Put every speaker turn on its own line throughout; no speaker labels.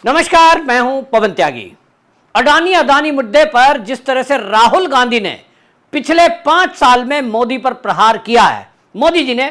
नमस्कार, मैं हूं पवन त्यागी। अडानी अदानी मुद्दे पर जिस तरह से राहुल गांधी ने पिछले 5 साल में मोदी पर प्रहार किया है, मोदी जी ने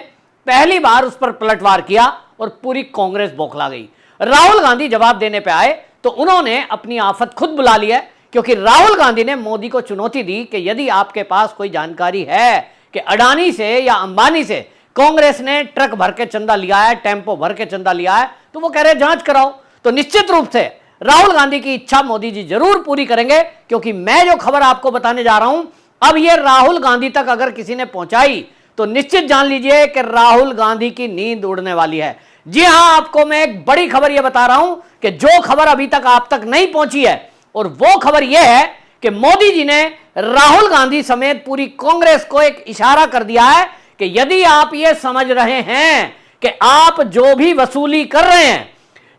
पहली बार उस पर पलटवार किया और पूरी कांग्रेस बौखला गई। राहुल गांधी जवाब देने पे आए तो उन्होंने अपनी आफत खुद बुला ली है, क्योंकि राहुल गांधी ने मोदी को चुनौती दी कि यदि आपके पास कोई जानकारी है कि अडानी से या अंबानी से कांग्रेस ने ट्रक भर के चंदा लिया है, टेम्पो भर के चंदा लिया है, तो वो कह रहे जांच कराओ। तो निश्चित रूप से राहुल गांधी की इच्छा मोदी जी जरूर पूरी करेंगे, क्योंकि मैं जो खबर आपको बताने जा रहा हूं, अब ये राहुल गांधी तक अगर किसी ने पहुंचाई तो निश्चित जान लीजिए कि राहुल गांधी की नींद उड़ने वाली है। जी हां, आपको मैं एक बड़ी खबर यह बता रहा हूं कि जो खबर अभी तक आप तक नहीं पहुंची है, और वो खबर यह है कि मोदी जी ने राहुल गांधी समेत पूरी कांग्रेस को एक इशारा कर दिया है कि यदि आप ये समझ रहे हैं कि आप जो भी वसूली कर रहे हैं,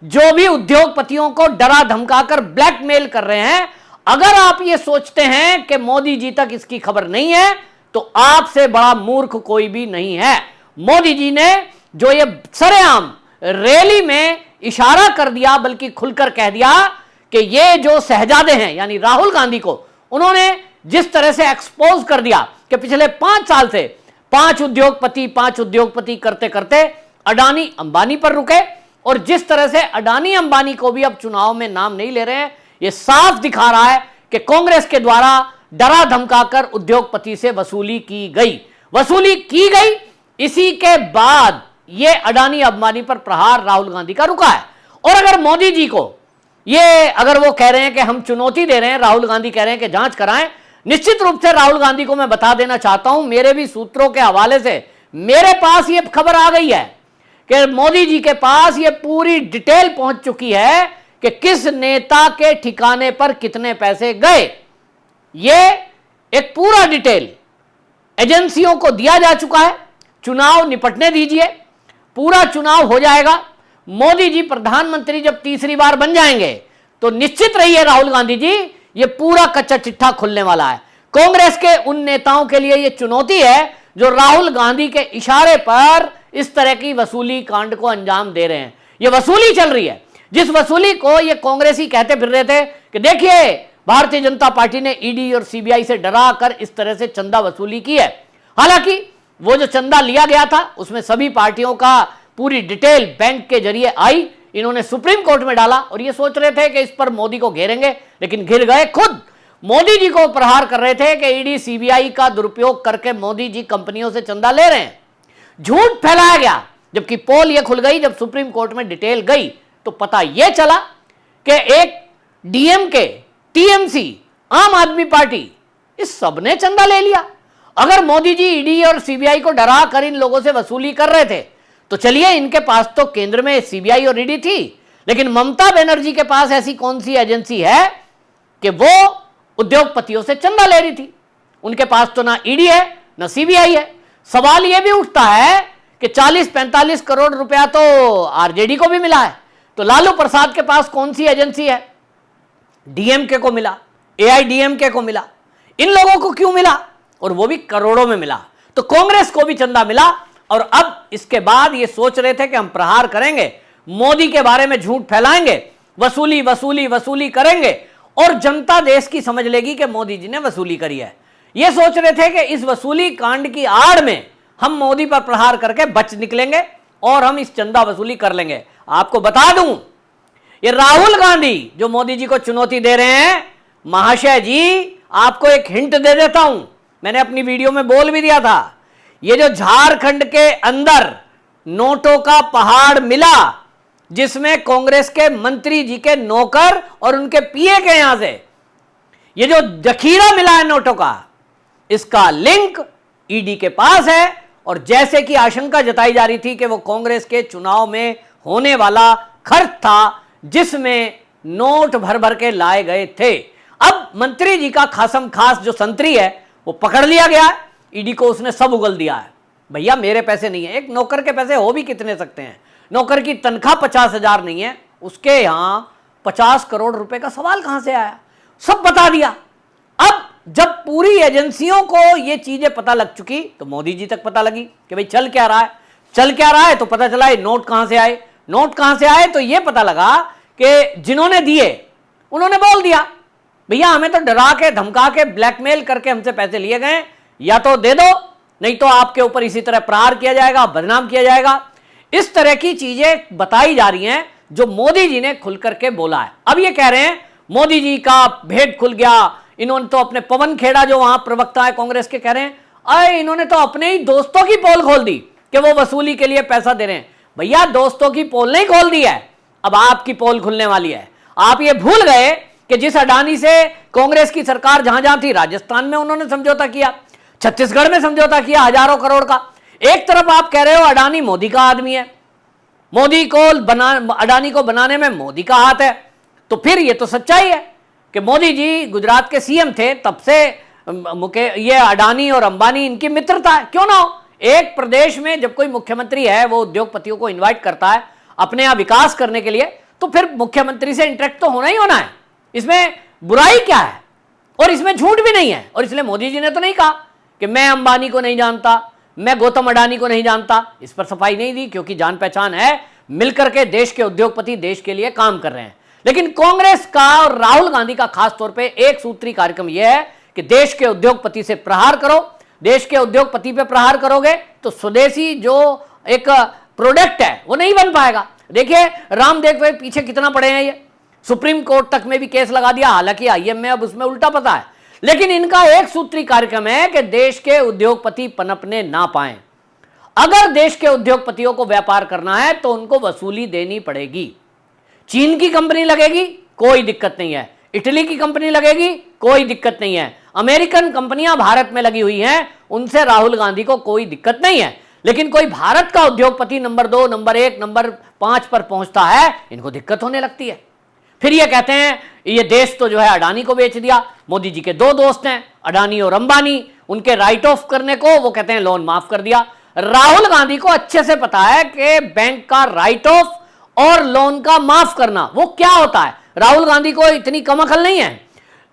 जो भी उद्योगपतियों को डरा धमकाकर ब्लैकमेल कर रहे हैं, अगर आप ये सोचते हैं कि मोदी जी तक इसकी खबर नहीं है, तो आपसे बड़ा मूर्ख कोई भी नहीं है। मोदी जी ने जो ये सरेआम रैली में इशारा कर दिया, बल्कि खुलकर कह दिया कि ये जो शहजादे हैं यानी राहुल गांधी को उन्होंने जिस तरह से एक्सपोज कर दिया कि पिछले 5 साल से 5 उद्योगपति करते करते अडानी अंबानी पर रुके, और जिस तरह से अडानी अंबानी को भी अब चुनाव में नाम नहीं ले रहे हैं, यह साफ दिखा रहा है कि कांग्रेस के द्वारा डरा धमकाकर उद्योगपति से वसूली की गई। इसी के बाद यह अडानी अंबानी पर प्रहार राहुल गांधी का रुका है। और अगर मोदी जी को अगर वो कह रहे हैं कि हम चुनौती दे रहे हैं, राहुल गांधी कह रहे हैं कि जांच कराएं, निश्चित रूप से राहुल गांधी को मैं बता देना चाहता हूं, मेरे भी सूत्रों के हवाले से मेरे पास यह खबर आ गई है कि मोदी जी के पास यह पूरी डिटेल पहुंच चुकी है कि किस नेता के ठिकाने पर कितने पैसे गए। यह एक पूरा डिटेल एजेंसियों को दिया जा चुका है। चुनाव निपटने दीजिए, पूरा चुनाव हो जाएगा। मोदी जी प्रधानमंत्री जब तीसरी बार बन जाएंगे तो निश्चित रहिए राहुल गांधी जी, यह पूरा कच्चा चिट्ठा खुलने वाला है। कांग्रेस के उन नेताओं के लिए यह चुनौती है जो राहुल गांधी के इशारे पर इस तरह की वसूली कांड को अंजाम दे रहे हैं। यह वसूली चल रही है, जिस वसूली को ये कांग्रेसी कहते फिर रहे थे कि देखिए भारतीय जनता पार्टी ने ईडी और सीबीआई से डरा कर इस तरह से चंदा वसूली की है। हालांकि वो जो चंदा लिया गया था उसमें सभी पार्टियों का पूरी डिटेल बैंक के जरिए आई, इन्होंने सुप्रीम कोर्ट में डाला और ये सोच रहे थे कि इस पर मोदी को घेरेंगे, लेकिन घिर गए। खुद मोदी जी को प्रहार कर रहे थे कि ईडी सीबीआई का दुरुपयोग करके मोदी जी कंपनियों से चंदा ले रहे हैं। झूठ फैलाया गया। जबकि पोल यह खुल गई, जब सुप्रीम कोर्ट में डिटेल गई तो पता यह चला कि एक डीएमके, टीएमसी, आम आदमी पार्टी, इस सब ने चंदा ले लिया। अगर मोदी जी ईडी और सीबीआई को डरा कर इन लोगों से वसूली कर रहे थे तो चलिए, इनके पास तो केंद्र में सीबीआई और ईडी थी, लेकिन ममता बनर्जी के पास ऐसी कौन सी एजेंसी है कि वो उद्योगपतियों से चंदा ले रही थी? उनके पास तो ना ईडी है ना सीबीआई है। सवाल यह भी उठता है कि 40-45 करोड़ रुपया तो आरजेडी को भी मिला है, तो लालू प्रसाद के पास कौन सी एजेंसी है? डीएमके को मिला, एआईडीएमके को मिला, इन लोगों को क्यों मिला? और वो भी करोड़ों में मिला। तो कांग्रेस को भी चंदा मिला, और अब इसके बाद ये सोच रहे थे कि हम प्रहार करेंगे, मोदी के बारे में झूठ फैलाएंगे, वसूली करेंगे, और जनता देश की समझ लेगी कि मोदी जी ने वसूली करी है। ये सोच रहे थे कि इस वसूली कांड की आड़ में हम मोदी पर प्रहार करके बच निकलेंगे और हम इस चंदा वसूली कर लेंगे। आपको बता दूं, ये राहुल गांधी जो मोदी जी को चुनौती दे रहे हैं, महाशय जी आपको एक हिंट दे देता हूं, मैंने अपनी वीडियो में बोल भी दिया था। ये जो झारखंड के अंदर नोटों का पहाड़ मिला, जिसमें कांग्रेस के मंत्री जी के नौकर और उनके पीए के यहां से ये जो जखीरा मिला है नोटों का, इसका लिंक ईडी के पास है। और जैसे कि आशंका जताई जा रही थी कि वो कांग्रेस के चुनाव में होने वाला खर्च था, जिसमें नोट भर भर के लाए गए थे। अब मंत्री जी का खासम खास जो संतरी है वो पकड़ लिया गया है। ईडी को उसने सब उगल दिया है, भैया मेरे पैसे नहीं है। एक नौकर के पैसे हो भी कितने सकते हैं? नौकर की तनख्वाह 50,000 नहीं है, उसके यहां 50 करोड़ रुपए का सवाल कहां से आया? सब बता दिया। अब जब पूरी एजेंसियों को ये चीजें पता लग चुकी तो मोदी जी तक पता लगी कि भाई चल क्या रहा है तो पता चला ये नोट कहां से आए। तो ये पता लगा कि जिन्होंने दिए उन्होंने बोल दिया भैया हमें तो डरा के धमका के ब्लैकमेल करके हमसे पैसे लिए गए, या तो दे दो नहीं तो आपके ऊपर इसी तरह प्रहार किया जाएगा, बदनाम किया जाएगा। इस तरह की चीजें बताई जा रही हैं जो मोदी जी ने खुल करके बोला है। अब ये कह रहे हैं मोदी जी का भेद खुल गया, इन्होंने तो अपने पवन खेड़ा जो वहां प्रवक्ता है कांग्रेस के कह रहे हैं अरे इन्होंने तो अपने ही दोस्तों की पोल खोल दी कि वो वसूली के लिए पैसा दे रहे हैं। भैया दोस्तों की पोल नहीं खोल दी है, अब आपकी पोल खुलने वाली है। आप ये भूल गए कि जिस अडानी से कांग्रेस की सरकार जहां जहां थी, राजस्थान में उन्होंने समझौता किया, छत्तीसगढ़ में समझौता किया हजारों करोड़ का। एक तरफ आप कह रहे हो अडानी मोदी का आदमी है, मोदी को अडानी को बनाने में मोदी का हाथ है, तो फिर ये तो सच्चाई है कि मोदी जी गुजरात के सीएम थे तब से ये अडानी और अंबानी इनकी मित्रता है। क्यों ना हो, एक प्रदेश में जब कोई मुख्यमंत्री है वो उद्योगपतियों को इनवाइट करता है अपने यहां विकास करने के लिए, तो फिर मुख्यमंत्री से इंटरेक्ट तो होना ही होना है, इसमें बुराई क्या है और इसमें झूठ भी नहीं है। और इसलिए मोदी जी ने तो नहीं कहा कि मैं अंबानी को नहीं जानता, मैं गौतम अडानी को नहीं जानता, इस पर सफाई नहीं दी क्योंकि जान पहचान है, मिलकर के देश के उद्योगपति देश के लिए काम कर रहे हैं। लेकिन कांग्रेस का और राहुल गांधी का खास तौर पे एक सूत्री कार्यक्रम यह है कि देश के उद्योगपति से प्रहार करो। देश के उद्योगपति पे प्रहार करोगे तो स्वदेशी जो एक प्रोडक्ट है वो नहीं बन पाएगा। देखिए रामदेव भाई पीछे कितना पड़े हैं, ये सुप्रीम कोर्ट तक में भी केस लगा दिया, हालांकि आईएम में अब उसमें उल्टा पता है, लेकिन इनका एक सूत्री कार्यक्रम है कि देश के उद्योगपति पनपने ना पाए। अगर देश के उद्योगपतियों को व्यापार करना है तो उनको वसूली देनी पड़ेगी। चीन की कंपनी लगेगी कोई दिक्कत नहीं है, इटली की कंपनी लगेगी कोई दिक्कत नहीं है, अमेरिकन कंपनियां भारत में लगी हुई हैं उनसे राहुल गांधी को कोई दिक्कत नहीं है। लेकिन कोई भारत का उद्योगपति नंबर 2, नंबर 1, नंबर 5 पर पहुंचता है, इनको दिक्कत होने लगती है। फिर ये कहते हैं ये देश तो जो है अडानी को बेच दिया। मोदी जी के दो दोस्त हैं अडानी और अंबानी, उनके राइट ऑफ करने को वो कहते हैं लोन माफ कर दिया। राहुल गांधी को अच्छे से पता है कि बैंक का राइट ऑफ और लोन का माफ करना वो क्या होता है। राहुल गांधी को इतनी कम अकल नहीं है,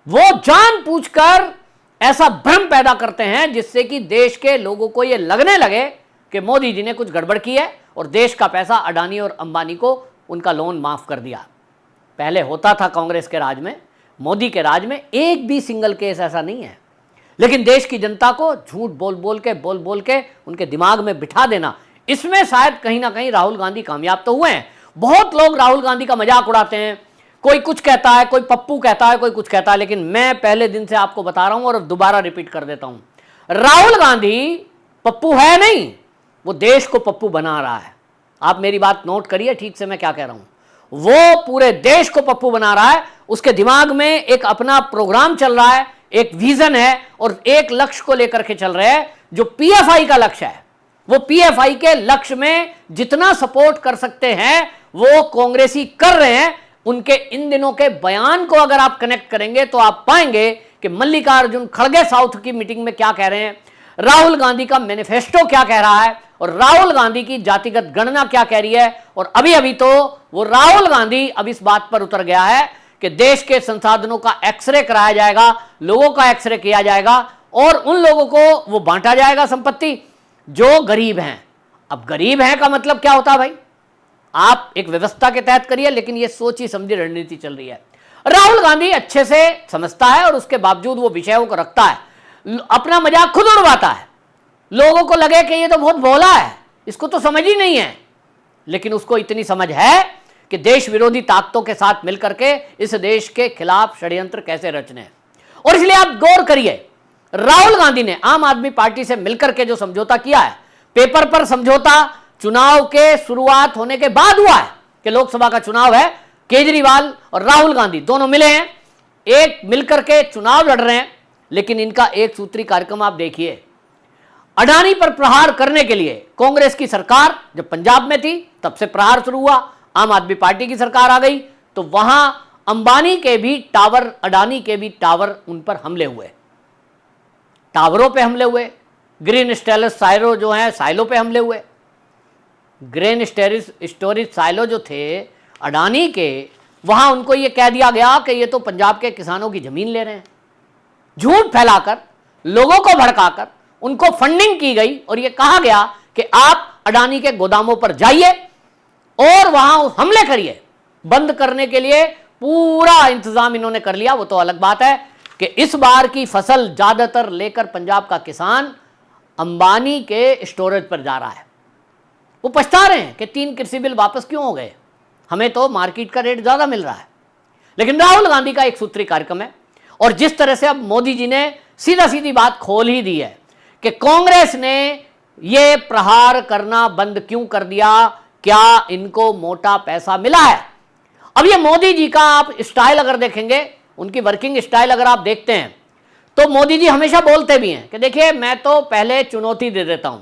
वो जानबूझकर ऐसा भ्रम पैदा करते हैं जिससे कि देश के लोगों को यह लगने लगे कि मोदी जी ने कुछ गड़बड़ की है और देश का पैसा अडानी और अंबानी को उनका लोन माफ कर दिया। पहले होता था कांग्रेस के राज में, मोदी के राज में एक भी सिंगल केस ऐसा नहीं है। लेकिन देश की जनता को झूठ बोल बोल के उनके दिमाग में बिठा देना, इसमें शायद कहीं ना कहीं राहुल गांधी कामयाब तो हुए हैं। बहुत लोग राहुल गांधी का मजाक उड़ाते हैं, कोई कुछ कहता है, कोई पप्पू कहता है, कोई कुछ कहता है, लेकिन मैं पहले दिन से आपको बता रहा हूं और दोबारा रिपीट कर देता हूं, राहुल गांधी पप्पू है नहीं, वो देश को पप्पू बना रहा है। आप मेरी बात नोट करिए ठीक से मैं क्या कह रहा हूं, वो पूरे देश को पप्पू बना रहा है। उसके दिमाग में एक अपना प्रोग्राम चल रहा है, एक विजन है और एक लक्ष्य को लेकर के चल रहे हैं जो पीएफआई का लक्ष्य है। वो पीएफआई के लक्ष्य में जितना सपोर्ट कर सकते हैं वो कांग्रेसी कर रहे हैं। उनके इन दिनों के बयान को अगर आप कनेक्ट करेंगे तो आप पाएंगे कि मल्लिकार्जुन खड़गे साउथ की मीटिंग में क्या कह रहे हैं, राहुल गांधी का मैनिफेस्टो क्या कह रहा है और राहुल गांधी की जातिगत गणना क्या कह रही है। और अभी अभी तो वो राहुल गांधी अब इस बात पर उतर गया है कि देश के संसाधनों का एक्सरे कराया जाएगा, लोगों का एक्सरे किया जाएगा और उन लोगों को वो बांटा जाएगा संपत्ति जो गरीब हैं। अब गरीब हैं का मतलब क्या होता है भाई, आप एक व्यवस्था के तहत करिए, लेकिन ये सोची समझी रणनीति चल रही है। राहुल गांधी अच्छे से समझता है और उसके बावजूद वो विषयों को रखता है, अपना मजाक खुद उड़वाता है। लोगों को लगे कि ये तो बहुत भोला है, इसको तो समझ ही नहीं है, लेकिन उसको इतनी समझ है कि देश विरोधी ताकतों के साथ मिलकर के इस देश के खिलाफ षड्यंत्र कैसे रचने हैं। और इसलिए आप गौर करिए, राहुल गांधी ने आम आदमी पार्टी से मिलकर के जो समझौता किया है, पेपर पर समझौता चुनाव के शुरुआत होने के बाद हुआ है कि लोकसभा का चुनाव है, केजरीवाल और राहुल गांधी दोनों मिले हैं, एक मिलकर के चुनाव लड़ रहे हैं। लेकिन इनका एक सूत्री कार्यक्रम आप देखिए, अडानी पर प्रहार करने के लिए कांग्रेस की सरकार जब पंजाब में थी तब से प्रहार शुरू हुआ, आम आदमी पार्टी की सरकार आ गई तो वहां अंबानी के भी टावर, अडानी के भी टावर, उन पर हमले हुए, टावरों पे हमले हुए, ग्रीन स्टेरस साइलो जो है साइलो पे हमले हुए। ग्रीन स्टोरेज साइलो जो थे अडानी के, वहां उनको ये कह दिया गया कि ये तो पंजाब के किसानों की जमीन ले रहे हैं। झूठ फैलाकर, लोगों को भड़काकर उनको फंडिंग की गई और ये कहा गया कि आप अडानी के गोदामों पर जाइए और वहां हमले करिए। बंद करने के लिए पूरा इंतजाम इन्होंने कर लिया। वो तो अलग बात है कि इस बार की फसल ज्यादातर लेकर पंजाब का किसान अंबानी के स्टोरेज पर जा रहा है। वो पछता रहे हैं कि 3 कृषि बिल वापस क्यों हो गए, हमें तो मार्केट का रेट ज्यादा मिल रहा है। लेकिन राहुल गांधी का एक सूत्री कार्यक्रम है, और जिस तरह से अब मोदी जी ने सीधा सीधी बात खोल ही दी है कि कांग्रेस ने ये प्रहार करना बंद क्यों कर दिया, क्या इनको मोटा पैसा मिला है। अब ये मोदी जी का आप स्टाइल अगर देखेंगे, उनकी वर्किंग स्टाइल अगर आप देखते हैं, तो मोदी जी हमेशा बोलते भी हैं कि देखिए मैं तो पहले चुनौती दे देता हूं,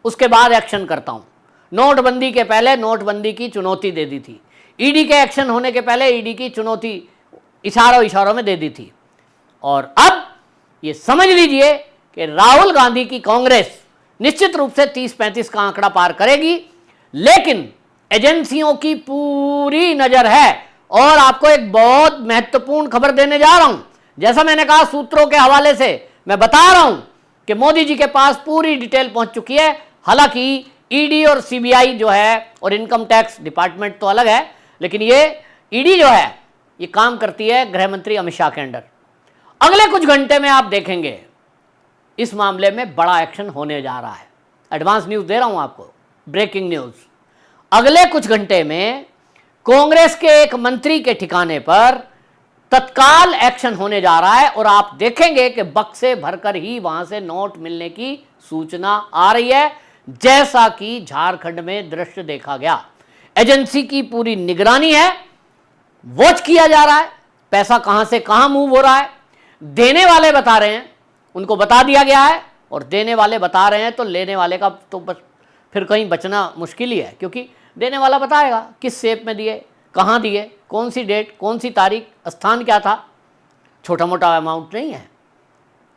उसके बाद एक्शन करता हूं। नोटबंदी के पहले नोटबंदी की चुनौती दे दी थी, ईडी के एक्शन होने के पहले ईडी की चुनौती इशारों में दे दी थी, और अब ये समझ लीजिए कि राहुल गांधी की कांग्रेस निश्चित रूप से 30-35 का आंकड़ा पार करेगी। लेकिन एजेंसियों की पूरी नजर है, और आपको एक बहुत महत्वपूर्ण खबर देने जा रहा हूं। जैसा मैंने कहा, सूत्रों के हवाले से मैं बता रहा हूं कि मोदी जी के पास पूरी डिटेल पहुंच चुकी है। हालांकि ईडी और सीबीआई जो है और इनकम टैक्स डिपार्टमेंट तो अलग है, लेकिन ये ईडी जो है ये काम करती है गृह मंत्री अमित शाह के अंडर। अगले कुछ घंटे में आप देखेंगे इस मामले में बड़ा एक्शन होने जा रहा है। एडवांस न्यूज दे रहा हूं आपको, ब्रेकिंग न्यूज। अगले कुछ घंटे में कांग्रेस के एक मंत्री के ठिकाने पर तत्काल एक्शन होने जा रहा है, और आप देखेंगे कि बक्से भरकर ही वहां से नोट मिलने की सूचना आ रही है, जैसा कि झारखंड में दृश्य देखा गया। एजेंसी की पूरी निगरानी है, वॉच किया जा रहा है, पैसा कहां से कहां मूव हो रहा है। देने वाले बता रहे हैं, उनको बता दिया गया है, और देने वाले बता रहे हैं, तो लेने वाले का तो बस फिर कहीं बचना मुश्किल ही है, क्योंकि देने वाला बताएगा किस शेप में दिए, कहां दिए, कौन सी डेट, कौन सी तारीख, स्थान क्या था। छोटा मोटा अमाउंट नहीं है,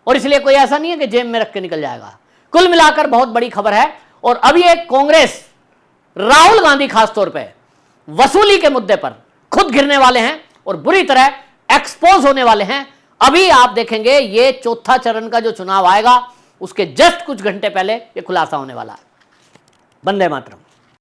और इसलिए कोई ऐसा नहीं है कि जेब में रख के निकल जाएगा। कुल मिलाकर बहुत बड़ी खबर है, और अब ये कांग्रेस, राहुल गांधी खासतौर पे वसूली के मुद्दे पर खुद गिरने वाले हैं और बुरी तरह एक्सपोज होने वाले हैं। अभी आप देखेंगे ये चौथा चरण का जो चुनाव आएगा, उसके जस्ट कुछ घंटे पहले ये खुलासा होने वाला है। वंदे मातरम।